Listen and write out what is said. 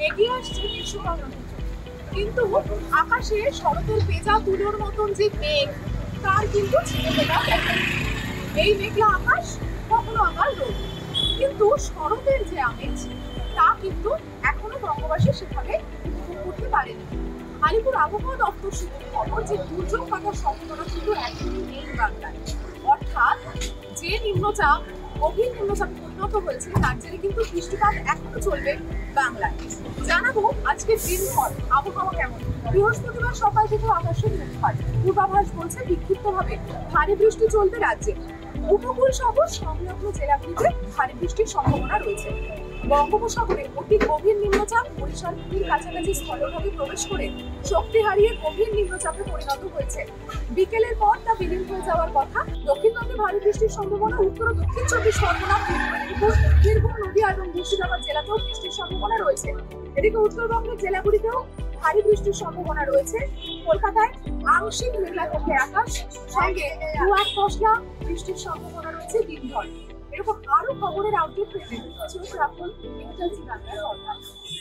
এগিয়ে আসছে গ্রীষ্মকাল, কিন্তু আকাশে শরতের ভেজা তুলোর মতন যে মেঘ, তার কিন্তু ছিটেফোঁটা দেখা যায়। এই মেঘলা আকাশ কখনো আবার রোদ, কিন্তু শরতের যে আমেজ, তা কিন্তু এখনো বঙ্গবাসী সেভাবে উপভোগ করতে পারেনি। আলিপুর আবহাওয়া দপ্তর সূত্রে খবর যে দুর্যোগ কাটার সম্ভাবনা কিন্তু এখনই নেই বাংলায়। অর্থাৎ যে নিম্নচাপ গভীর নিম্নচাপে পরিণত হয়েছে, তার জেরে কিন্তু বৃষ্টিপাত এখনো চলবে বাংলায়। জানাবো আজকের দিনভর আবহাওয়া কেমন। বৃহস্পতিবার সকাল থেকে আকাশে মেঘ হয়, পূর্বাভাস বলছে বিক্ষিপ্তভাবে ভারী বৃষ্টি চলবে রাজ্যে। উপকূল সহ সংলগ্ন জেলাগুলিতে ভারী বৃষ্টির সম্ভাবনা রয়েছে। বঙ্গোপসাগরে অতি গভীর নিম্নচাপ ওড়িশার খুবই কাছাকাছি স্থলভাগে প্রবেশ করে শক্তি হারিয়ে গভীর নিম্নচাপে পরিণত হয়েছে। বিকেলের পর তা বিলীন হয়ে যাওয়ার কথা। দক্ষিণবঙ্গে ভারী বৃষ্টির সম্ভাবনা। উত্তর ও দক্ষিণ 24 পরগনা, বীরভূম, নদীয়া এবং মুর্শিদাবাদ জেলাতেও বৃষ্টির সম্ভাবনা রয়েছে। এদিকে উত্তরবঙ্গের জেলাগুলিতেও ভারী বৃষ্টির সম্ভাবনা রয়েছে। কলকাতায় আংশিক মেঘলা থেকে আকাশ, সঙ্গে কুয়ার পশলা বৃষ্টির সম্ভাবনা রয়েছে দিনভর। এরকম আরো খবরের আপডেট পেতে চোখ রাখুন ইন্টারজি বাংলার পর্দায়।